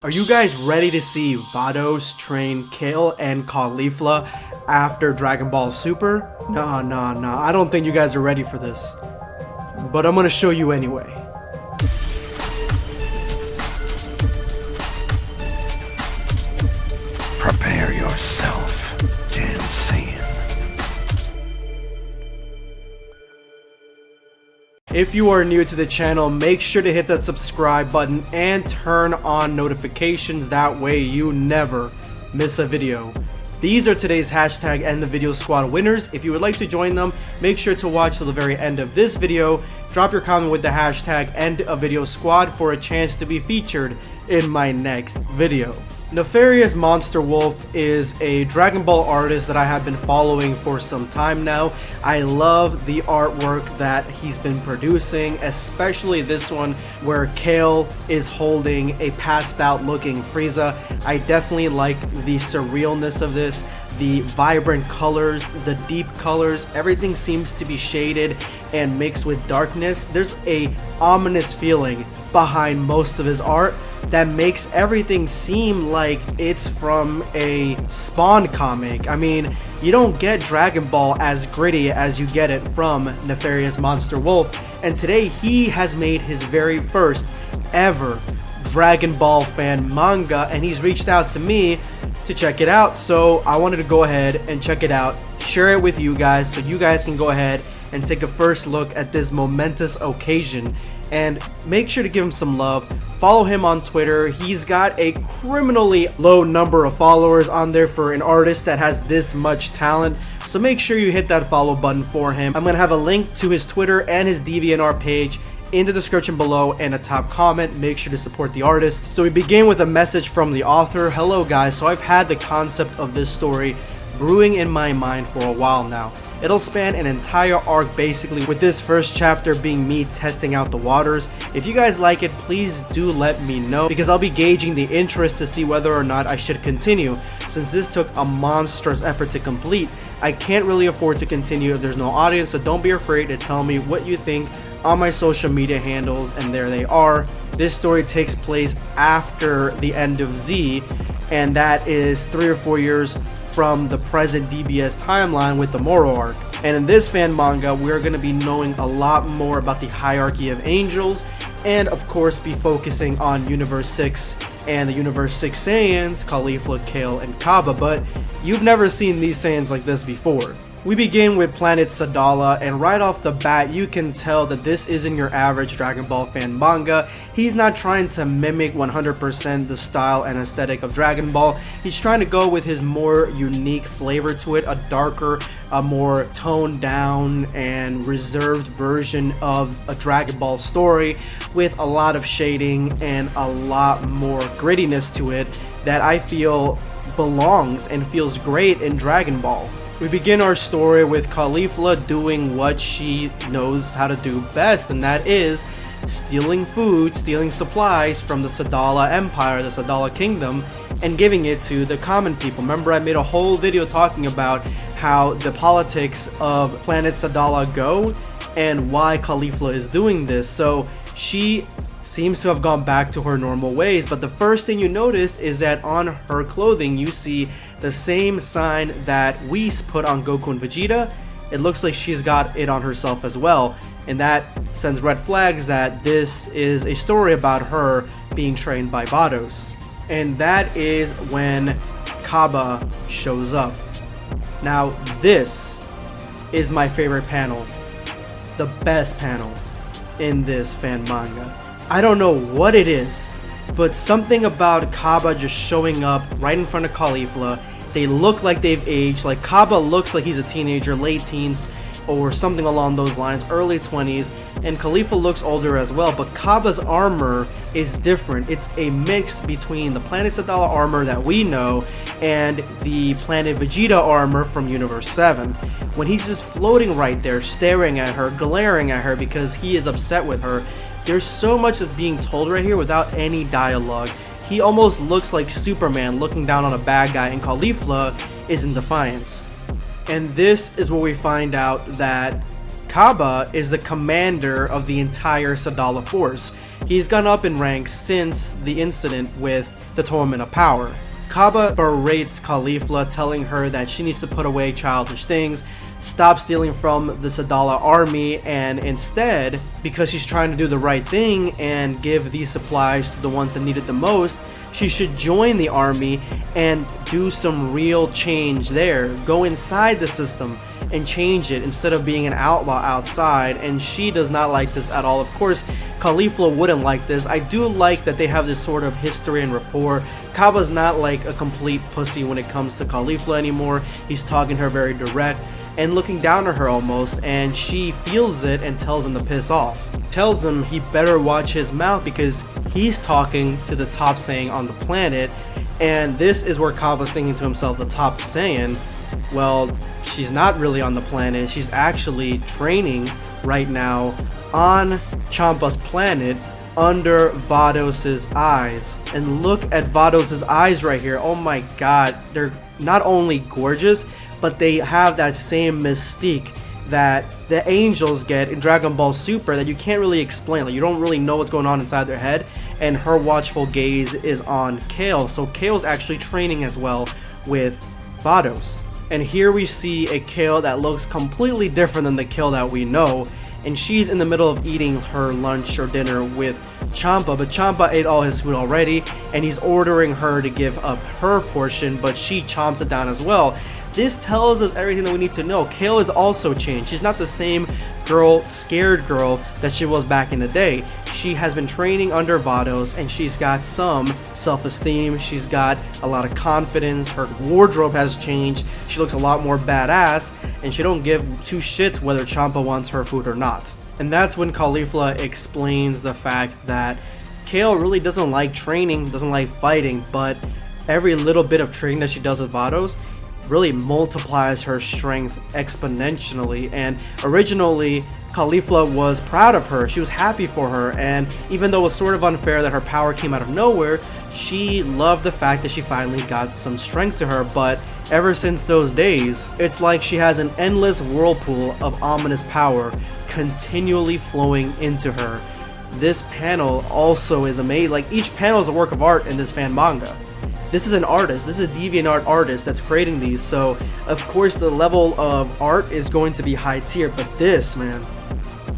Are you guys ready to see Vados train Kale and Cabba after Dragon Ball Super? Nah, I don't think you guys are ready for this. But I'm gonna show you anyway. Prepare yourself, damn Saiyan. If you are new to the channel, make sure to hit that subscribe button and turn on notifications, that way you never miss a video. These are today's hashtag and the video squad winners. If you would like to join them, make sure to watch till the very end of this video. Drop your comment with the hashtag and a video squad for a chance to be featured in my next video. NefariousMonsterWolf is a Dragon Ball artist that I have been following for some time now. I love the artwork that he's been producing, especially this one where Kale is holding a passed out looking Frieza. I definitely like the surrealness of this, the vibrant colors, the deep colors, everything seems to be shaded and mixed with darkness. There's a ominous feeling behind most of his art that makes everything seem like it's from a Spawn comic. I mean, you don't get Dragon Ball as gritty as you get it from NefariousMonsterWolf, and today he has made his very first ever Dragon Ball fan manga, and he's reached out to me to check it out, so I wanted to go ahead and check it out, share it with you guys so you guys can go ahead and take a first look at this momentous occasion. And make sure to give him some love. Follow him on Twitter. He's got a criminally low number of followers on there for an artist that has this much talent, so make sure you hit that follow button for him. I'm gonna have a link to his Twitter and his DeviantArt page in the description below and a top comment. Make sure to support the artist. So we begin with a message from the author. Hello guys, so I've had the concept of this story brewing in my mind for a while now. It'll span an entire arc basically, with this first chapter being me testing out the waters. If you guys like it, please do let me know, because I'll be gauging the interest to see whether or not I should continue. Since this took a monstrous effort to complete, I can't really afford to continue if there's no audience, so don't be afraid to tell me what you think on my social media handles, and there they are. This story takes place after the end of Z, and that is 3 or 4 years from the present DBS timeline with the Moro arc. And in this fan manga, we're going to be knowing a lot more about the hierarchy of angels, and of course be focusing on Universe 6 and the Universe 6 Saiyans, Caulifla, Kale, and Cabba, but you've never seen these Saiyans like this before. We begin with Planet Sadala, and right off the bat you can tell that this isn't your average Dragon Ball fan manga. He's not trying to mimic 100% the style and aesthetic of Dragon Ball. He's trying to go with his more unique flavor to it, a darker, a more toned down and reserved version of a Dragon Ball story with a lot of shading and a lot more grittiness to it that I feel belongs and feels great in Dragon Ball. We begin our story with Caulifla doing what she knows how to do best, and that is stealing food, stealing supplies from the Sadala Empire, the Sadala Kingdom, and giving it to the common people. Remember, I made a whole video talking about how the politics of Planet Sadala go and why Caulifla is doing this. So she seems to have gone back to her normal ways, but the first thing you notice is that on her clothing you see the same sign that Whis put on Goku and Vegeta. It looks like she's got it on herself as well, and that sends red flags that this is a story about her being trained by Vados. And that is when Cabba shows up. Now this is my favorite panel, the best panel in this fan manga. I don't know what it is, but something about Cabba just showing up right in front of Caulifla. They look like they've aged. Like, Cabba looks like he's a teenager, late teens or something along those lines, early 20s, and Caulifla looks older as well, but Cabba's armor is different. It's a mix between the Planet Sadala armor that we know and the Planet Vegeta armor from Universe 7. When he's just floating right there, staring at her, glaring at her because he is upset with her, there's so much that's being told right here without any dialogue. He almost looks like Superman looking down on a bad guy, and Caulifla is in defiance. And this is where we find out that Cabba is the commander of the entire Sadala force. He's gone up in ranks since the incident with the Tournament of Power. Cabba berates Caulifla, telling her that she needs to put away childish things, stop stealing from the Sadala army, and instead, because she's trying to do the right thing and give these supplies to the ones that need it the most, she should join the army and do some real change there. Go inside the system and change it instead of being an outlaw outside, and she does not like this at all. Of course, Caulifla wouldn't like this. I do like that they have this sort of history and rapport. Cabba's not like a complete pussy when it comes to Caulifla anymore. He's talking to her very direct and looking down on her almost, and she feels it and tells him to piss off. Tells him he better watch his mouth because he's talking to the top Saiyan on the planet, and this is where Cabba's thinking to himself, the top Saiyan, well, she's not really on the planet, she's actually training right now on Champa's planet under Vados's eyes. And look at Vados's eyes right here. Oh my god, they're not only gorgeous, but they have that same mystique that the angels get in Dragon Ball Super that you can't really explain. Like, you don't really know what's going on inside their head, and her watchful gaze is on Kale. So Kale's actually training as well with Vados. And here we see a Kale that looks completely different than the Kale that we know, and she's in the middle of eating her lunch or dinner with Champa, but Champa ate all his food already, and he's ordering her to give up her portion, but she chomps it down as well. This tells us everything that we need to know. Kale is also changed. She's not the same girl, scared girl that she was back in the day. She has been training under Vados, and she's got some self-esteem. She's got a lot of confidence. Her wardrobe has changed. She looks a lot more badass, and she don't give two shits whether Champa wants her food or not. And that's when Caulifla explains the fact that Kale really doesn't like training, doesn't like fighting, but every little bit of training that she does with Vados really multiplies her strength exponentially. And originally Caulifla was proud of her, she was happy for her, and even though it was sort of unfair that her power came out of nowhere, she loved the fact that she finally got some strength to her. But ever since those days, it's like she has an endless whirlpool of ominous power continually flowing into her. This panel also is amazing. Like, each panel is a work of art in this fan manga. This is an artist, this is a DeviantArt artist that's creating these, so of course the level of art is going to be high tier, but this, man,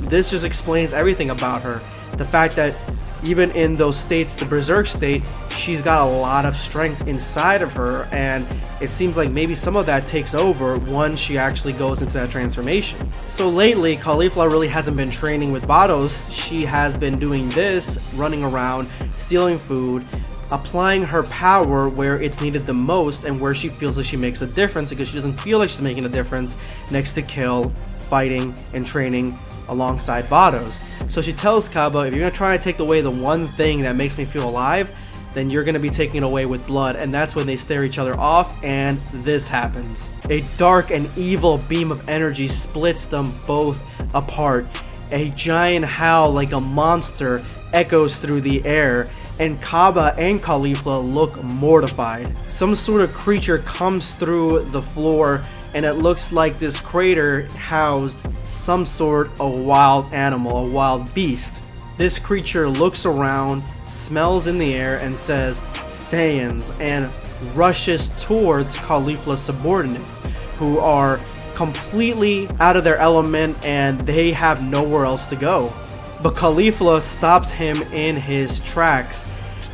this just explains everything about her. The fact that even in those states, the berserk state, she's got a lot of strength inside of her, and it seems like maybe some of that takes over once she actually goes into that transformation. So lately, Caulifla really hasn't been training with Vados. She has been doing this, running around, stealing food, applying her power where it's needed the most and where she feels like she makes a difference, because she doesn't feel like she's making a difference next to Kale, fighting and training alongside Vados. So she tells Cabba, if you're gonna try to take away the one thing that makes me feel alive, then you're gonna be taking it away with blood. And that's when they stare each other off, and this happens. A dark and evil beam of energy splits them both apart. A giant howl like a monster echoes through the air, and Cabba and Caulifla look mortified. Some sort of creature comes through the floor, and it looks like this crater housed some sort of wild animal, a wild beast. This creature looks around, smells in the air, and says, "Saiyans," and rushes towards Caulifla's subordinates, who are completely out of their element and they have nowhere else to go. But Caulifla stops him in his tracks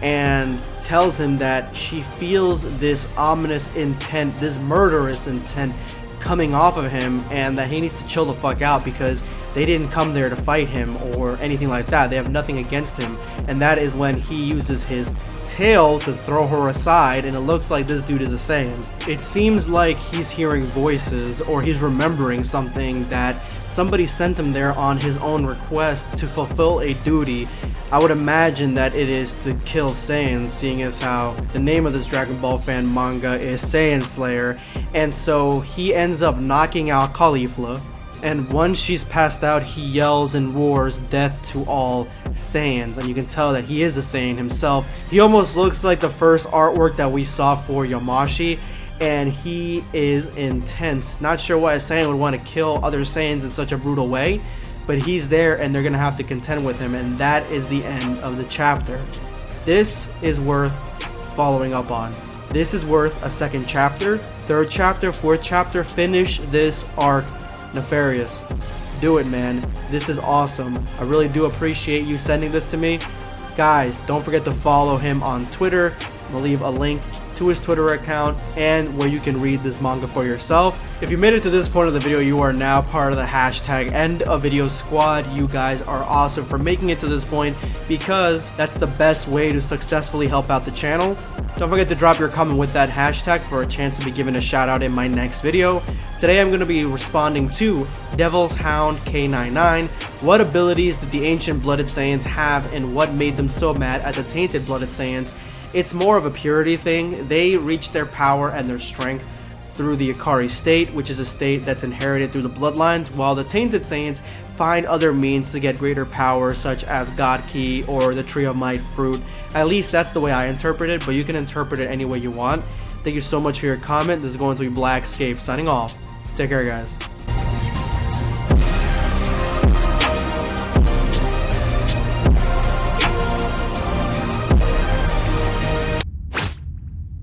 and tells him that she feels this ominous intent, this murderous intent coming off of him, and that he needs to chill the fuck out because they didn't come there to fight him or anything like that. They have nothing against him. And that is when he uses his tail to throw her aside, and it looks like this dude is a Saiyan. It seems like he's hearing voices, or he's remembering something that somebody sent him there on his own request to fulfill a duty. I would imagine that it is to kill Saiyans, seeing as how the name of this Dragon Ball fan manga is SaiyanSlayer. And so he ends up knocking out Caulifla, and once she's passed out, he yells and roars death to all Saiyans, and you can tell that he is a Saiyan himself. He almost looks like the first artwork that we saw for Yamashi, and he is intense. Not sure why a Saiyan would want to kill other Saiyans in such a brutal way, but he's there and they're gonna have to contend with him, and that is the end of the chapter. This is worth following up on. This is worth a second chapter, third chapter, fourth chapter. Finish this arc, Nefarious. Do it, man. This is awesome. I really do appreciate you sending this to me. Guys, don't forget to follow him on Twitter. I'll leave a link to his Twitter account and where you can read this manga for yourself. If you made it to this point of the video, you are now part of the hashtag end of video squad. You guys are awesome for making it to this point, because that's the best way to successfully help out the channel. Don't forget to drop your comment with that hashtag for a chance to be given a shout out in my next video. Today I'm going to be responding to Devil's Hound K99. What abilities did the ancient blooded Saiyans have and what made them so mad at the tainted blooded Saiyans? It's more of a purity thing. They reach their power and their strength through the Hikaru state, which is a state that's inherited through the bloodlines, while the tainted Saiyans find other means to get greater power, such as God Key or the Tree of Might fruit. At least that's the way I interpret it, but you can interpret it any way you want. Thank you so much for your comment. This is going to be Blackscape signing off. Take care, guys.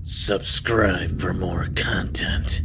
Subscribe for more content.